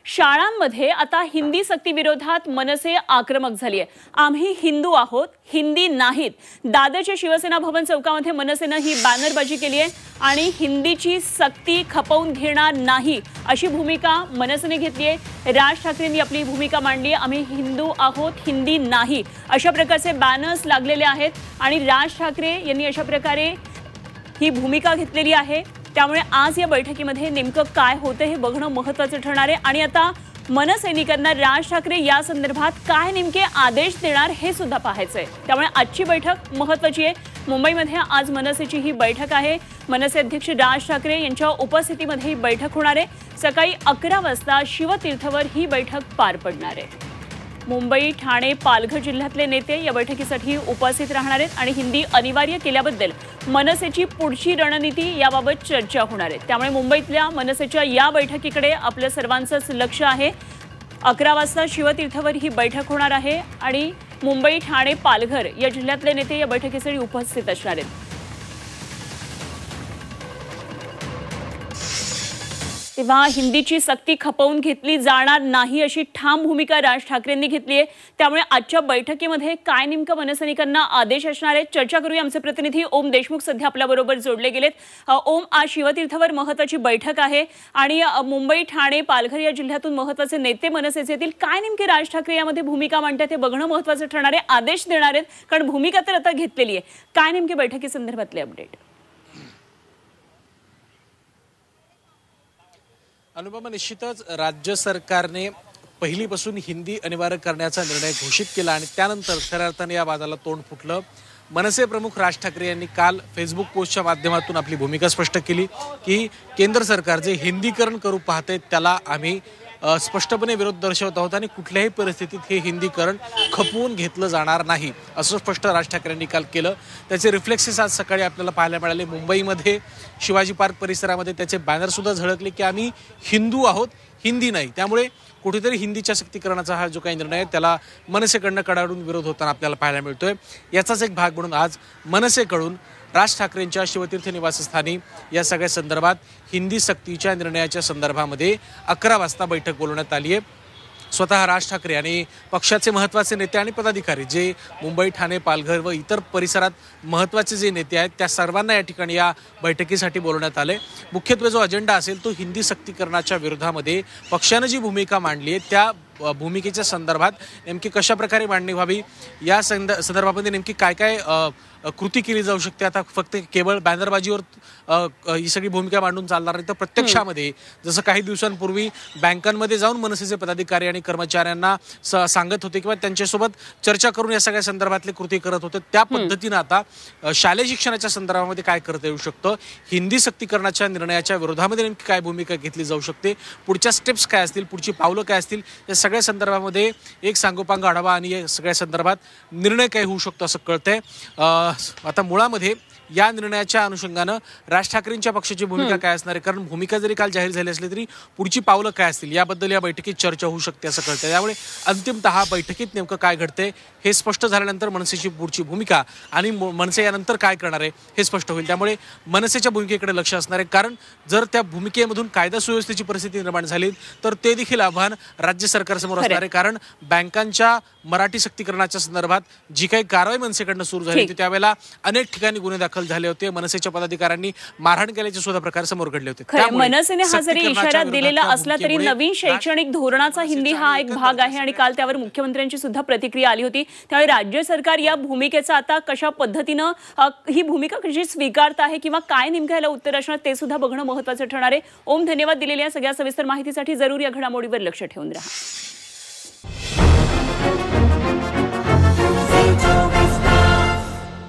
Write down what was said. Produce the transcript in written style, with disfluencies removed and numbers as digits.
शाळांमध्ये आता हिंदी सक्ती विरोधात मनसे आक्रमक झाली आहे। आम्ही हिंदू आहोत, हिंदी नाहीत। दादरच्या शिवसेना भवन चौकामध्ये मनसेने ही बॅनरबाजी केली आहे आणि हिंदीची सक्ती खपवून घेणार नाही अशी भूमिका मनसेने घेतली आहे। राज ठाकरेंनी आपली भूमिका मांडली, आम्ही हिंदू आहोत, हिंदी नाही अशा प्रकारचे बॅनर्स लागलेले आहेत आणि राज ठाकरे यांनी अशा प्रकारे ही भूमिका घेतलेली आहे। त्यामुळे आज या बैठकीमध्ये नेमकं काय होतं हे बघणं महत्त्वाचं ठरणार आहे आणि आता मनसैनिकांना राज ठाकरे या संदर्भात काय नेमके आदेश देणार हे सुद्धा पाहायचं आहे। त्यामुळे आजची बैठक महत्त्वाची आहे। मुंबईमध्ये आज मनसेची ही बैठक आहे। मनसे अध्यक्ष राज ठाकरे यांच्या उपस्थितीमध्ये ही बैठक होणार आहे। सकाळी 11 वाजता शिवतीर्थवर ही बैठक पार पडणार आहे। मुंबई, ठाणे, पालघर जिल्ह्यातले नेते या बैठकीसाठी उपस्थित राहणार आहेत आणि हिंदी अनिवार्य केल्याबद्दल मनसेची पुढची रणनीती याबाबत चर्चा होणार आहे। त्यामुळे मुंबईतल्या मनसेच्या या बैठकीकडे आपल्या सर्वांचंच लक्ष आहे। 11 वाजता शिवतीर्थवर ही बैठक होणार आहे आणि मुंबई, ठाणे, पालघर या जिल्ह्यातले नेते या बैठकीसाठी उपस्थित असणार आहेत। तेव्हा हिंदीची सक्ती खपवून घेतली जाणार नाही अशी ठाम भूमिका राज ठाकरेंनी घेतली आहे। त्यामुळे आजच्या बैठकीमध्ये काय नेमकं मनसैनिकांना आदेश असणार आहेत चर्चा करूया। आमचे प्रतिनिधी ओम देशमुख सध्या आपल्याबरोबर जोडले गेलेत। ओम, आज शिवतीर्थवर महत्त्वाची बैठक आहे आणि मुंबई, ठाणे, पालघर या जिल्ह्यातून महत्त्वाचे नेते मनसेचे येतील। काय नेमके राज ठाकरे यामध्ये भूमिका मांडतात हे बघणं महत्त्वाचं ठरणार आहे। आदेश देणार आहेत कारण भूमिका तर आता घेतलेली आहे। काय नेमके बैठकीसंदर्भातले अपडेट? अनुपमा, निश्चितच राज्य सरकारने पहिलीपासून हिंदी अनिवार्य करण्याचा निर्णय घोषित केला आणि त्यानंतर खऱ्या अर्थाने या वादाला तोंड फुटलं। मनसे प्रमुख राज ठाकरे यांनी काल फेसबुक पोस्टच्या माध्यमातून आपली भूमिका स्पष्ट केली की केंद्र सरकार जे हिंदीकरण करू पाहते त्याला आम्ही स्पष्टपणे विरोध दर्शवत आहोत आणि कुठल्याही परिस्थितीत हे हिंदीकरण खपवून घेतलं जाणार नाही असं स्पष्ट राज ठाकरेंनी काल केलं। त्याचे रिफ्लेक्सेस आज सकाळी आपल्याला पाहायला मिळाले। मुंबईमध्ये शिवाजी पार्क परिसरामध्ये त्याचे बॅनर सुद्धा झळकले की आम्ही हिंदू आहोत, हिंदी नाही। त्यामुळे कुठेतरी हिंदीच्या सक्तीकरणाचा हा जो काही निर्णय आहे त्याला मनसेकडनं कडाडून विरोध होताना आपल्याला पाहायला मिळतोय। याचाच एक भाग म्हणून आज मनसेकडून राज ठाकरेंच्या शिवतीर्थ निवासस्थानी या सगळ्या संदर्भात हिंदी सक्तीच्या निर्णयाच्या संदर्भामध्ये 11 वाजता बैठक बोलवण्यात आली आहे। स्वतः राज ठाकरे आणि पक्षाचे महत्त्वाचे नेते आणि पदाधिकारी जे मुंबई, ठाणे, पालघर व इतर परिसरात महत्त्वाचे जे नेते आहेत त्या सर्वांना या ठिकाणी या बैठकीसाठी बोलवण्यात आले। मुख्यत्वे जो अजेंडा असेल तो हिंदी सक्तीकरणाच्या विरोधामध्ये पक्षानं जी भूमिका मांडली आहे त्या भूमिकेच्या संदर्भात नेमकी कशा प्रकारे मांडणी व्हावी या संदर्भामध्ये नेमकी काय काय कृती केली जाऊ शकते। आता फक्त केवळ बॅनरबाजीवर ही सगळी भूमिका मांडून चालणार नाही तर प्रत्यक्षामध्ये जसं काही दिवसांपूर्वी बँकांमध्ये जाऊन मनसेचे पदाधिकारी आणि कर्मचाऱ्यांना सांगत होते किंवा त्यांच्यासोबत चर्चा करून या सगळ्या संदर्भातले कृती करत होते त्या पद्धतीनं आता शालेय शिक्षणाच्या संदर्भामध्ये काय करता येऊ शकतं, हिंदी सक्तीकरणाच्या निर्णयाच्या विरोधामध्ये नेमकी काय भूमिका घेतली जाऊ शकते, पुढच्या स्टेप्स काय असतील, पुढची पावलं काय असतील, या सगळ्या संदर्भामध्ये एक सांगोपांग आढावा आणि या सगळ्या संदर्भात निर्णय काय होऊ शकतो असं कळतंय। आता मुळामध्ये या निर्णयाच्या अनुषंगानं राज ठाकरेंच्या पक्षाची भूमिका काय असणार आहे, कारण भूमिका जरी काल जाहीर झाली असली तरी पुढची पावलं काय असतील याबद्दल या बैठकीत चर्चा होऊ शकते असं कळतंय। त्यामुळे अंतिमतः बैठकीत नेमकं काय घडतंय हे स्पष्ट झाल्यानंतर मनसेची पुढची भूमिका आणि मनसे यानंतर काय करणार आहे हे स्पष्ट होईल। त्यामुळे मनसेच्या भूमिकेकडे लक्ष असणार आहे, कारण जर त्या भूमिकेमधून कायदा सुव्यवस्थेची परिस्थिती निर्माण झाली तर ते देखील आव्हान राज्य सरकारसमोर असणार आहे। कारण बँकांच्या मराठी सक्तीकरणाच्या संदर्भात जी काही कारवाई मनसेकडनं सुरू झाली होती त्यावेळेला अनेक ठिकाणी गुन्हे दाखल झाले होते। मनसेच्या पदाधिकाऱ्यांनी मारहाण केल्याचे सुद्धा प्रकार समोर घडले होते। मनसेने हा जरी इशारा दिलेला असला तरी नवीन शैक्षणिक धोरणाचा हिंदी हा एक भाग आहे आणि काल त्यावर मुख्यमंत्र्यांची सुद्धा प्रतिक्रिया आली होती। त्यामुळे राज्य सरकार या भूमिकेचा आता कशा पद्धतीनं ही भूमिका कशी स्वीकारत आहे किंवा काय नेमकं याला उत्तर असणार ते सुद्धा बघणं महत्त्वाचं ठरणार आहे। ओम, धन्यवाद दिलेल्या सगळ्या सविस्तर माहितीसाठी। जरूर या घडामोडीवर लक्ष ठेवून राहा।